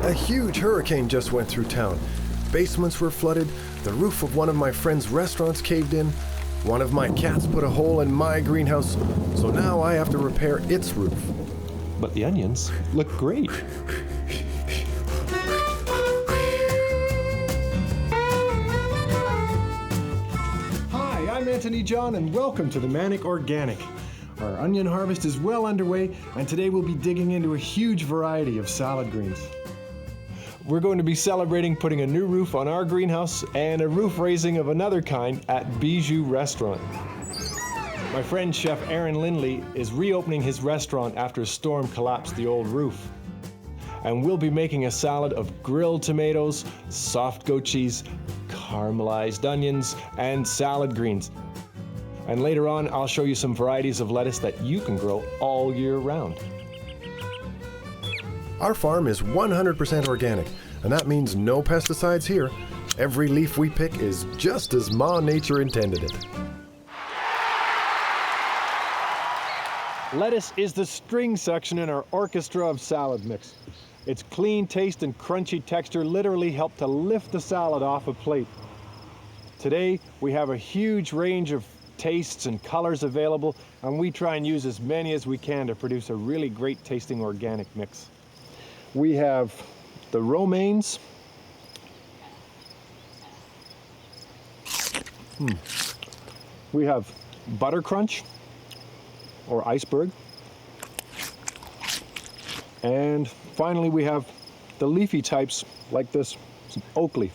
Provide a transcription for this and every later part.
A huge hurricane just went through town. Basements were flooded, the roof of one of my friend's restaurants caved in, one of my cats put a hole in my greenhouse, so now I have to repair its roof. But the onions look great. Hi, I'm Antony John, and welcome to the Manic Organic. Our onion harvest is well underway, and today we'll be digging into a huge variety of salad greens. We're going to be celebrating putting a new roof on our greenhouse and a roof raising of another kind at Bijou Restaurant. My friend Chef Aaron Lindley is reopening his restaurant after a storm collapsed the old roof. And we'll be making a salad of grilled tomatoes, soft goat cheese, caramelized onions, and salad greens. And later on, I'll show you some varieties of lettuce that you can grow all year round. Our farm is 100% organic, and that means no pesticides here. Every leaf we pick is just as Ma Nature intended it. Lettuce is the string section in our orchestra of salad mix. Its clean taste and crunchy texture literally help to lift the salad off a plate. Today, we have a huge range of tastes and colors available, and we try and use as many as we can to produce a really great tasting organic mix. We have the romaines. We have butter crunch or iceberg. And finally we have the leafy types like this oak leaf.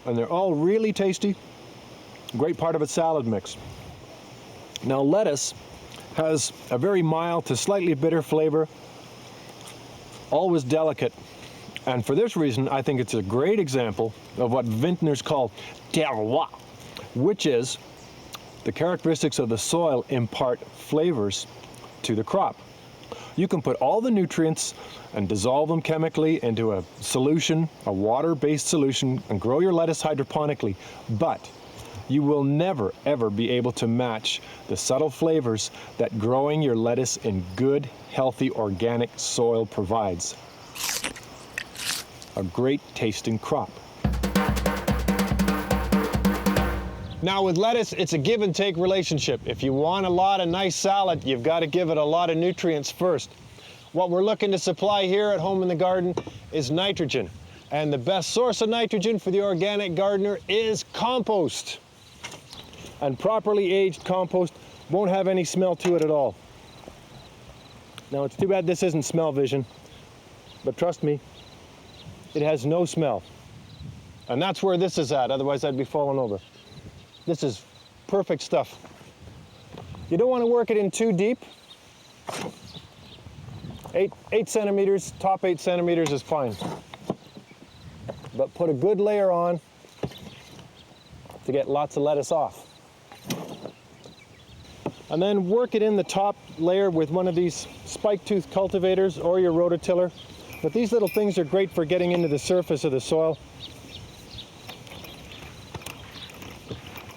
And they're all really tasty. Great part of a salad mix. Now lettuce has a very mild to slightly bitter flavor, always delicate. And for this reason, I think it's a great example of what vintners call terroir, which is the characteristics of the soil impart flavors to the crop. You can put all the nutrients and dissolve them chemically into a solution, a water-based solution, and grow your lettuce hydroponically, but you will never, ever be able to match the subtle flavors that growing your lettuce in good, healthy, organic soil provides. A great tasting crop. Now with lettuce, it's a give and take relationship. If you want a lot of nice salad, you've got to give it a lot of nutrients first. What we're looking to supply here at home in the garden is nitrogen. And the best source of nitrogen for the organic gardener is compost. And properly aged compost won't have any smell to it at all. Now it's too bad this isn't smell vision, but trust me, it has no smell. And that's where this is at, otherwise I'd be falling over. This is perfect stuff. You don't want to work it in too deep. 8 centimeters, top 8 centimeters is fine. But put a good layer on to get lots of lettuce off. And then work it in the top layer with one of these spike tooth cultivators or your rototiller. But these little things are great for getting into the surface of the soil.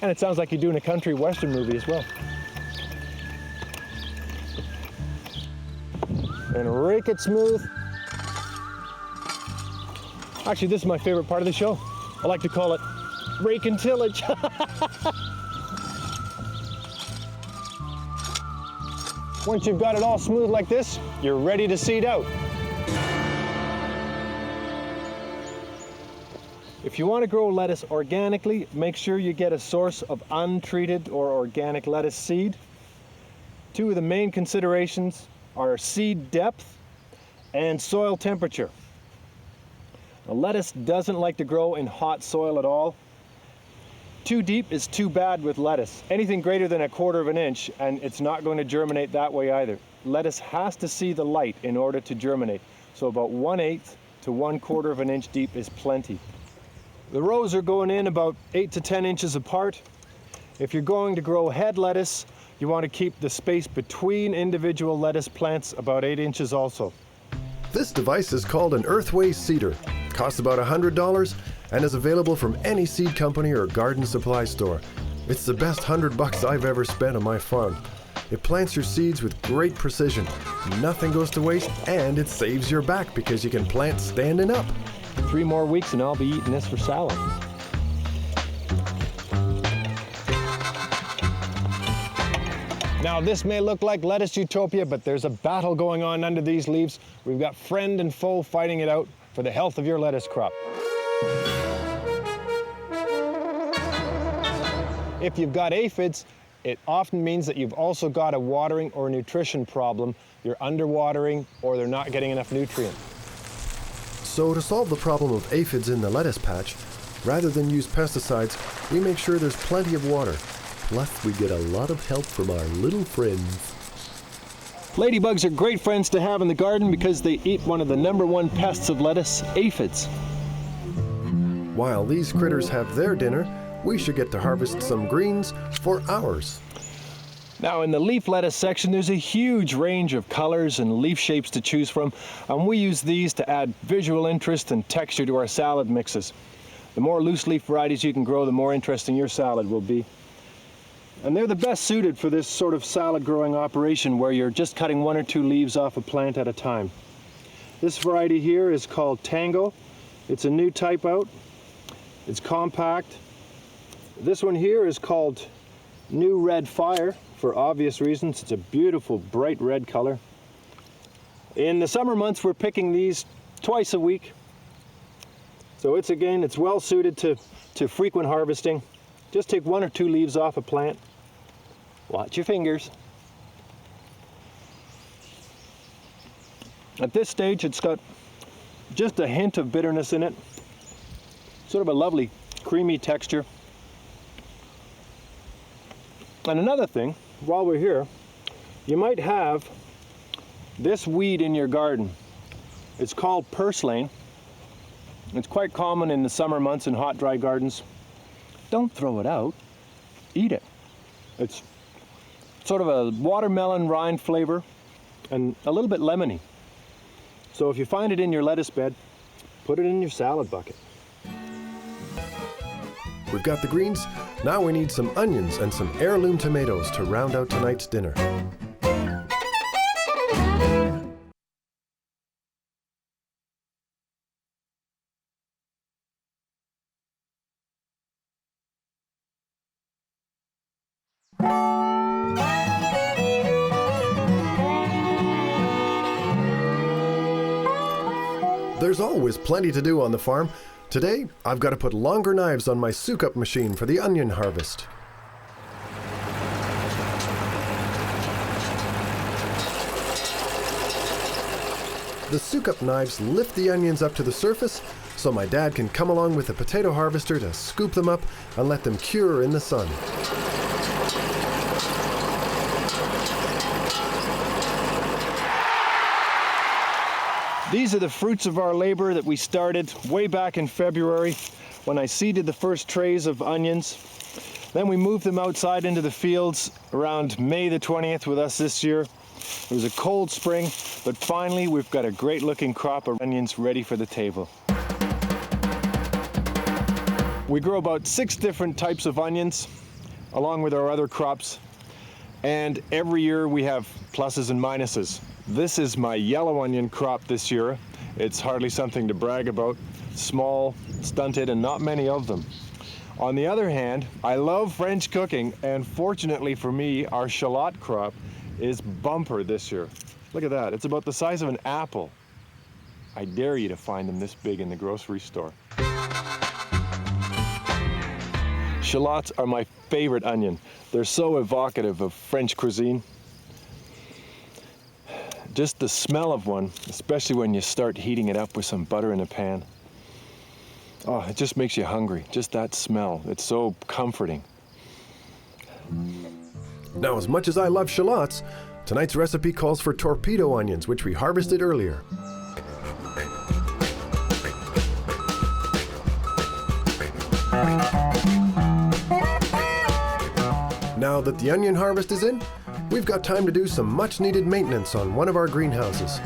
And it sounds like you do in a country western movie as well. And rake it smooth. Actually, this is my favorite part of the show. I like to call it rake and tillage. Once you've got it all smooth like this, you're ready to seed out. If you want to grow lettuce organically, make sure you get a source of untreated or organic lettuce seed. Two of the main considerations are seed depth and soil temperature. Now, lettuce doesn't like to grow in hot soil at all. Too deep is too bad with lettuce. Anything greater than 1/4 of an inch, and it's not going to germinate that way either. Lettuce has to see the light in order to germinate. So about 1/8 to 1/4 of an inch deep is plenty. The rows are going in about 8 to 10 inches apart. If you're going to grow head lettuce, you want to keep the space between individual lettuce plants about 8 inches also. This device is called an Earthway seeder. Costs about $100 and is available from any seed company or garden supply store. It's the best $100 I've ever spent on my farm. It plants your seeds with great precision. Nothing goes to waste, and it saves your back because you can plant standing up. 3 more weeks and I'll be eating this for salad. Now this may look like lettuce utopia, but there's a battle going on under these leaves. We've got friend and foe fighting it out for the health of your lettuce crop. If you've got aphids, it often means that you've also got a watering or nutrition problem. You're underwatering or they're not getting enough nutrient. So to solve the problem of aphids in the lettuce patch, rather than use pesticides, we make sure there's plenty of water. Plus, we get a lot of help from our little friends. Ladybugs are great friends to have in the garden because they eat one of the #1 pests of lettuce, aphids. While these critters have their dinner, we should get to harvest some greens for ours. Now in the leaf lettuce section, there's a huge range of colors and leaf shapes to choose from, and we use these to add visual interest and texture to our salad mixes. The more loose leaf varieties you can grow, the more interesting your salad will be. And they're the best suited for this sort of salad growing operation where you're just cutting 1 or 2 leaves off a plant at a time. This variety here is called Tango. It's a new type out. It's compact. This one here is called New Red Fire for obvious reasons. It's a beautiful bright red color. In the summer months we're picking these twice a week. So it's well suited to frequent harvesting. Just take 1 or 2 leaves off a plant. Watch your fingers. At this stage, it's got just a hint of bitterness in it. Sort of a lovely, creamy texture. And another thing, while we're here, you might have this weed in your garden. It's called purslane. It's quite common in the summer months in hot, dry gardens. Don't throw it out, eat it. It's sort of a watermelon rind flavor and a little bit lemony. So if you find it in your lettuce bed, put it in your salad bucket. We've got the greens. Now we need some onions and some heirloom tomatoes to round out tonight's dinner. There's always plenty to do on the farm. Today, I've got to put longer knives on my soak-up machine for the onion harvest. The soak-up knives lift the onions up to the surface, so my dad can come along with the potato harvester to scoop them up and let them cure in the sun. These are the fruits of our labor that we started way back in February when I seeded the first trays of onions. Then we moved them outside into the fields around May the 20th with us this year. It was a cold spring, but finally we've got a great looking crop of onions ready for the table. We grow about 6 different types of onions along with our other crops, and every year we have pluses and minuses. This is my yellow onion crop this year. It's hardly something to brag about. Small, stunted, and not many of them. On the other hand, I love French cooking, and fortunately for me, our shallot crop is bumper this year. Look at that, it's about the size of an apple. I dare you to find them this big in the grocery store. Shallots are my favorite onion. They're so evocative of French cuisine. Just the smell of one, especially when you start heating it up with some butter in a pan. Oh, it just makes you hungry, just that smell. It's so comforting. Now, as much as I love shallots, tonight's recipe calls for torpedo onions, which we harvested earlier. Now that the onion harvest is in, we've got time to do some much-needed maintenance on one of our greenhouses.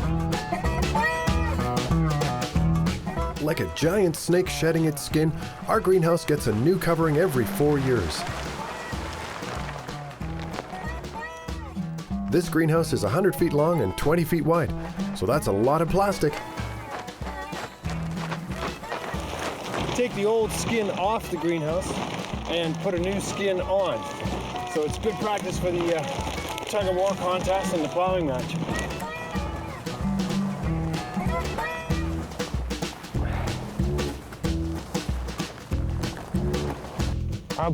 Like a giant snake shedding its skin, our greenhouse gets a new covering every 4 years. This greenhouse is 100 feet long and 20 feet wide, so that's a lot of plastic. Take the old skin off the greenhouse and put a new skin on. So it's good practice for the tug-of-war contest and the plowing match.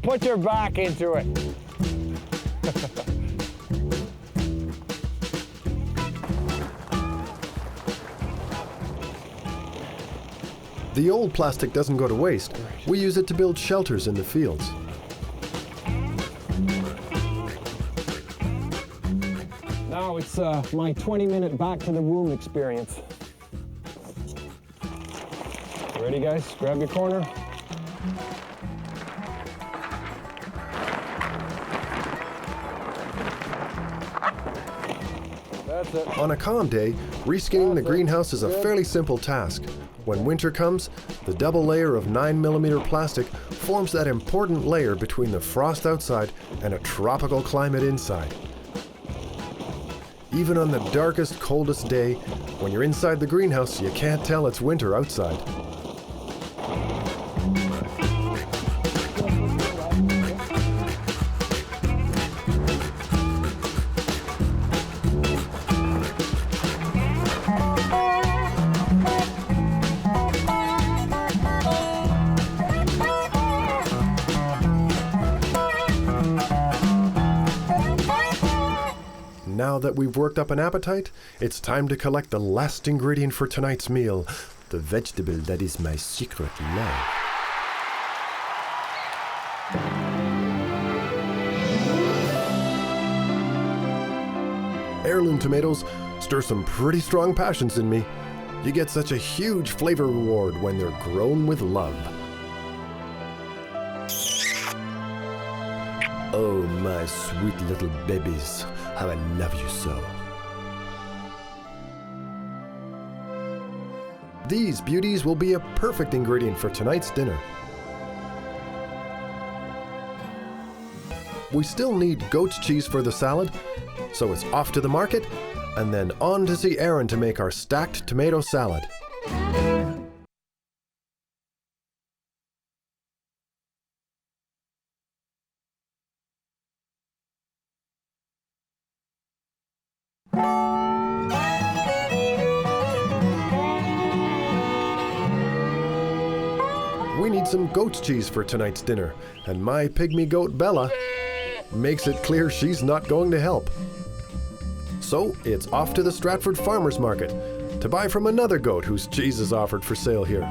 Put your back into it. The old plastic doesn't go to waste. We use it to build shelters in the fields. Now it's my 20-minute back to the womb experience. Ready, guys? Grab your corner. That's it. On a calm day, reskinning the greenhouse is a fairly simple task. When winter comes, the double layer of 9mm plastic forms that important layer between the frost outside and a tropical climate inside. Even on the darkest, coldest day, when you're inside the greenhouse, you can't tell it's winter outside. Now that we've worked up an appetite, it's time to collect the last ingredient for tonight's meal, the vegetable that is my secret love. Heirloom tomatoes stir some pretty strong passions in me. You get such a huge flavor reward when they're grown with love. Oh, my sweet little babies, how I love you so. These beauties will be a perfect ingredient for tonight's dinner. We still need goat's cheese for the salad, so it's off to the market, and then on to see Aaron to make our stacked tomato salad. We need some goat's cheese for tonight's dinner, and my pygmy goat Bella makes it clear she's not going to help. So it's off to the Stratford Farmers Market to buy from another goat whose cheese is offered for sale here.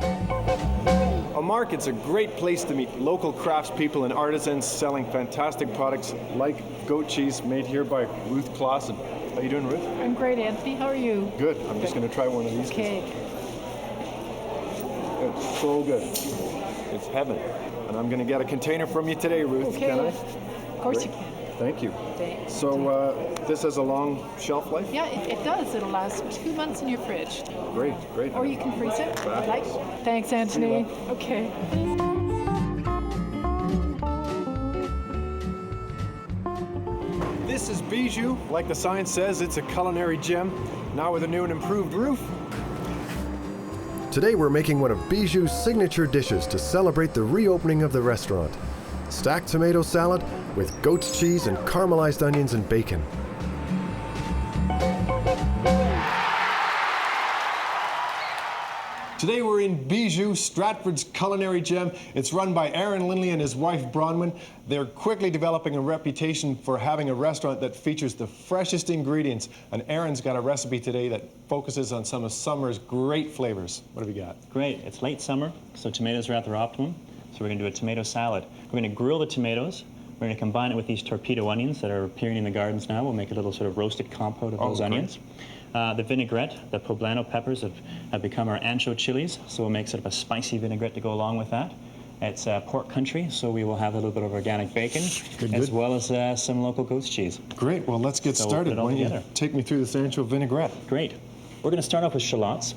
A market's a great place to meet local craftspeople and artisans selling fantastic products like goat cheese made here by Ruth Clausen. How you doing, Ruth? I'm great, Anthony. How are you? Good. I'm just going to try one of these. Okay. It's so good. It's heaven. And I'm going to get a container from you today, Ruth. Okay. Can I? Of course you can. Thank you. Thanks. So this has a long shelf life? Yeah, it does. It'll last 2 months in your fridge. Great, great. Or you can freeze it if you'd like. Thanks, Anthony. Okay. This is Bijou. Like the sign says, it's a culinary gem. Now with a new and improved roof. Today we're making one of Bijou's signature dishes to celebrate the reopening of the restaurant. Stacked tomato salad with goat's cheese and caramelized onions and bacon. Today we're in Bijou, Stratford's culinary gem. It's run by Aaron Lindley and his wife Bronwyn. They're quickly developing a reputation for having a restaurant that features the freshest ingredients. And Aaron's got a recipe today that focuses on some of summer's great flavors. What have you got? Great. It's late summer, so tomatoes are at their optimum. So we're going to do a tomato salad. We're going to grill the tomatoes. We're going to combine it with these torpedo onions that are appearing in the gardens now. We'll make a little sort of roasted compote of those onions. The vinaigrette, the poblano peppers have become our ancho chilies, so we'll make sort of a spicy vinaigrette to go along with that. It's pork country, so we will have a little bit of organic bacon, as well as some local goat's cheese. Great. Well, let's get started. We'll put it all Why don't you take me through this ancho vinaigrette? Great. We're going to start off with shallots.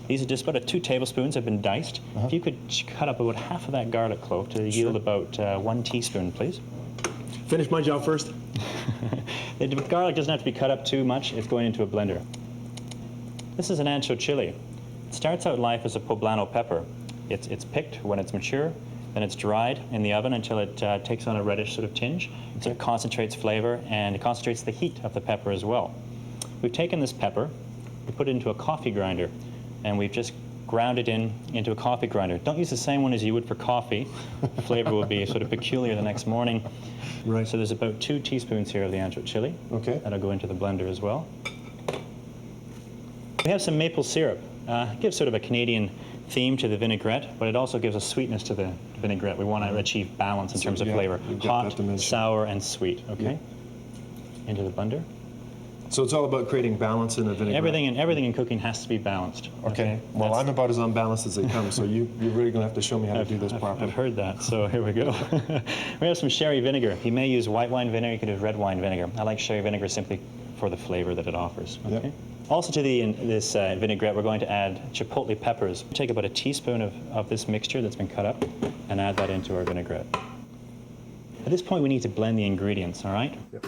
These are just about 2 tablespoons have been diced. If you could cut up about half of that garlic clove to yield about 1 teaspoon, please. finish my job first. The garlic doesn't have to be cut up too much. It's going into a blender. This is an ancho chili. It starts out life as a poblano pepper. It's picked when it's mature, then it's dried in the oven until it takes on a reddish sort of tinge. So it concentrates flavor and it concentrates the heat of the pepper as well. We've taken this pepper, we put it into a coffee grinder, and we've just ground it into a coffee grinder. Don't use the same one as you would for coffee. The flavor will be sort of peculiar the next morning. Right. So there's about 2 teaspoons here of the ancho chili. Okay. That'll go into the blender as well. We have some maple syrup. It gives sort of a Canadian theme to the vinaigrette, but it also gives a sweetness to the vinaigrette. We want to achieve balance in terms of flavor. Hot, sour, and sweet. Okay. Yeah. Into the blender. So it's all about creating balance in a vinaigrette. Everything in cooking has to be balanced. Okay. Well, I'm about as unbalanced as they come, so you're really going to have to show me how to do this properly. I've heard that, so here we go. We have some sherry vinegar. You may use white wine vinegar, you could use red wine vinegar. I like sherry vinegar simply for the flavor that it offers. Okay. Yep. Also to this vinaigrette, we're going to add chipotle peppers. Take about a teaspoon of this mixture that's been cut up and add that into our vinaigrette. At this point, we need to blend the ingredients, all right? Yep.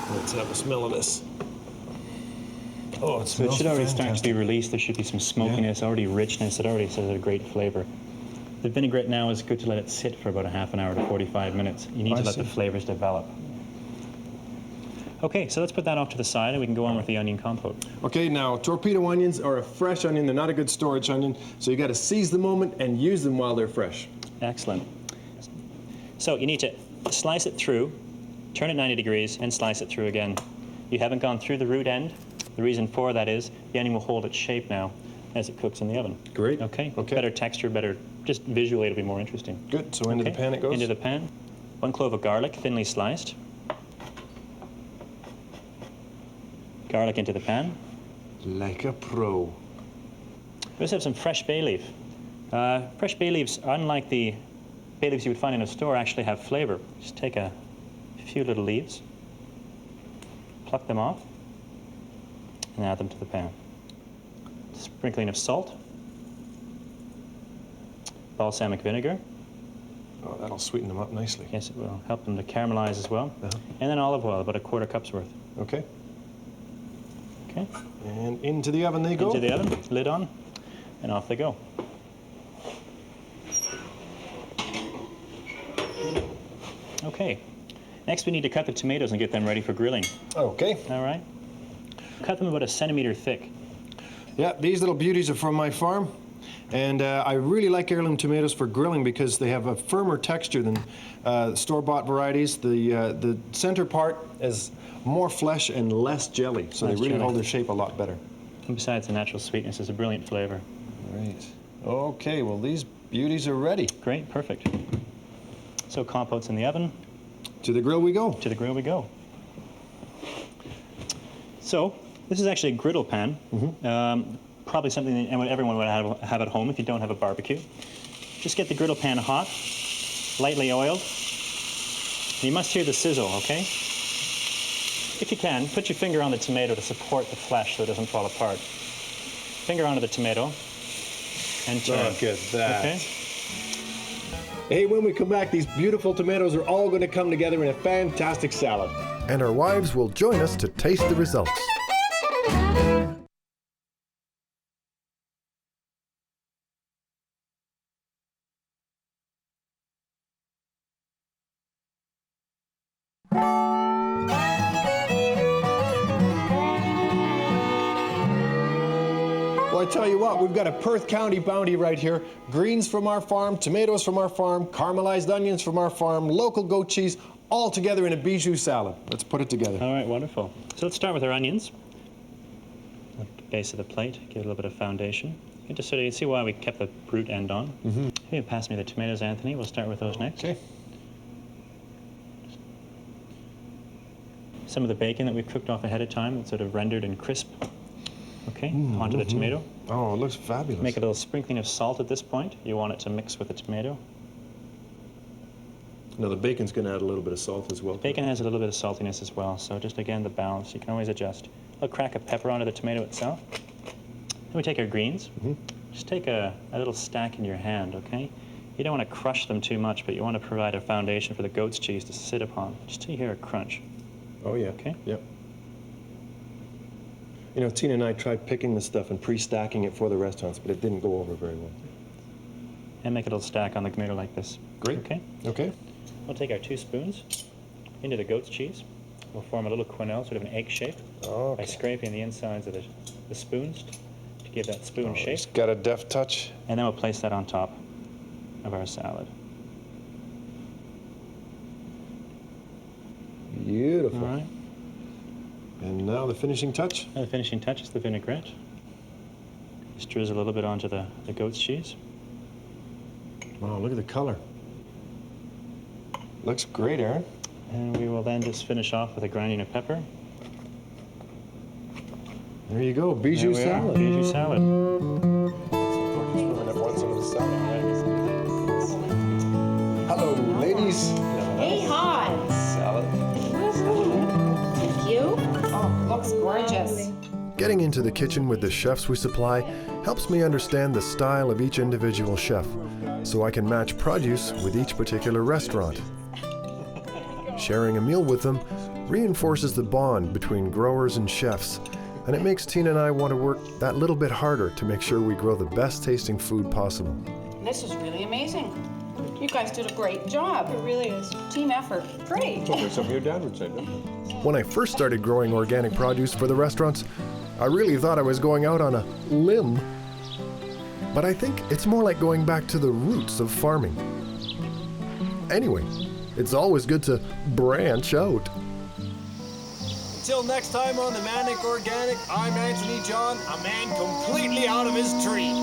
Let's have a smell of this. Oh, it So it smells should already start to fantastic. be released. There should be some smokiness, already richness. It already has a great flavor. The vinaigrette now is good to let it sit for about a half an hour to 45 minutes. You need to let the flavors develop. Okay, so let's put that off to the side and we can go on with the onion compote. Okay, now torpedo onions are a fresh onion. They're not a good storage onion, so you got to seize the moment and use them while they're fresh. Excellent. So you need to slice it through, turn it 90 degrees, and slice it through again. You haven't gone through the root end. The reason for that is the onion will hold its shape now as it cooks in the oven. Great. Okay. Okay. Better texture, just visually it'll be more interesting. Good. So into the pan it goes. Into the pan. 1 clove of garlic, thinly sliced. Garlic into the pan. Like a pro. We also have some fresh bay leaf. Fresh bay leaves, unlike the bay leaves you would find in a store, actually have flavor. Just take a few little leaves, pluck them off, and add them to the pan. Sprinkling of salt, balsamic vinegar. Oh, that'll sweeten them up nicely. Yes, it will help them to caramelize as well. And then olive oil, about a 1/4 cup's worth. Okay. Okay. And into the oven they go. Into the oven, lid on, and off they go. Okay. Next, we need to cut the tomatoes and get them ready for grilling. Okay. All right. Cut them about 1 centimeter thick. Yeah, these little beauties are from my farm. And I really like heirloom tomatoes for grilling because they have a firmer texture than store-bought varieties. The center part is more flesh and less jelly, so Less they really jelly. hold their shape a lot better. And besides the natural sweetness, it's a brilliant flavor. Great. Okay, well these beauties are ready. Great, perfect. So compote's in the oven. To the grill we go. To the grill we go. So this is actually a griddle pan. Probably something that everyone would have at home if you don't have a barbecue. Just get the griddle pan hot, lightly oiled. You must hear the sizzle, okay? If you can, put your finger on the tomato to support the flesh so it doesn't fall apart. Finger onto the tomato and turn. Look at that. Okay? Hey, when we come back, these beautiful tomatoes are all going to come together in a fantastic salad. And our wives will join us to taste the results. Well, I tell you what, we've got a Perth County bounty right here. Greens from our farm, tomatoes from our farm, caramelized onions from our farm, local goat cheese, all together in a Bijou salad. Let's put it together. All right, wonderful. So let's start with our onions. At the base of the plate, give it a little bit of foundation. You just so you can see why we kept the root end on. You can pass me the tomatoes, Anthony. We'll start with those next. Okay. Some of the bacon that we've cooked off ahead of time, that's sort of rendered and crisp. Okay, onto the tomato. Oh, it looks fabulous. Make a little sprinkling of salt at this point. You want it to mix with the tomato. Now the bacon's going to add a little bit of salt as well. Bacon has a little bit of saltiness as well, so just again the balance. You can always adjust. A crack of pepper onto the tomato itself. Then we take our greens. Just take a little stack in your hand, okay? You don't want to crush them too much, but you want to provide a foundation for the goat's cheese to sit upon. Just till you hear a crunch. Oh yeah. Okay. Yep. You know, Tina and I tried picking this stuff and pre-stacking it for the restaurants, but it didn't go over very well. And make a little stack on the tomato like this. Great. Okay. Okay. We'll take our 2 spoons into the goat's cheese. We'll form a little quenelle, sort of an egg shape, by scraping the insides of the spoons to give that spoon shape. It's got a deft touch. And then we'll place that on top of our salad. Beautiful. All right. And now the finishing touch. Now the finishing touch is the vinaigrette. Just drizzle a little bit onto the goat's cheese. Wow, look at the color. Looks great, Aaron. And we will then just finish off with a grinding of pepper. There you go, Bijou There we are, Salad. Bijou salad. Hello, ladies. Hey, Hans. Salad. Thank you. Oh, looks gorgeous. Getting into the kitchen with the chefs we supply helps me understand the style of each individual chef, so I can match produce with each particular restaurant. Sharing a meal with them reinforces the bond between growers and chefs, and it makes Tina and I want to work that little bit harder to make sure we grow the best tasting food possible. This is really amazing. You guys did a great job. It really is. Team effort. Great. There's something your dad would say, don't When I first started growing organic produce for the restaurants, I really thought I was going out on a limb. But I think it's more like going back to the roots of farming. Anyway, it's always good to branch out. Until next time on the Manic Organic, I'm Antony John, a man completely out of his tree.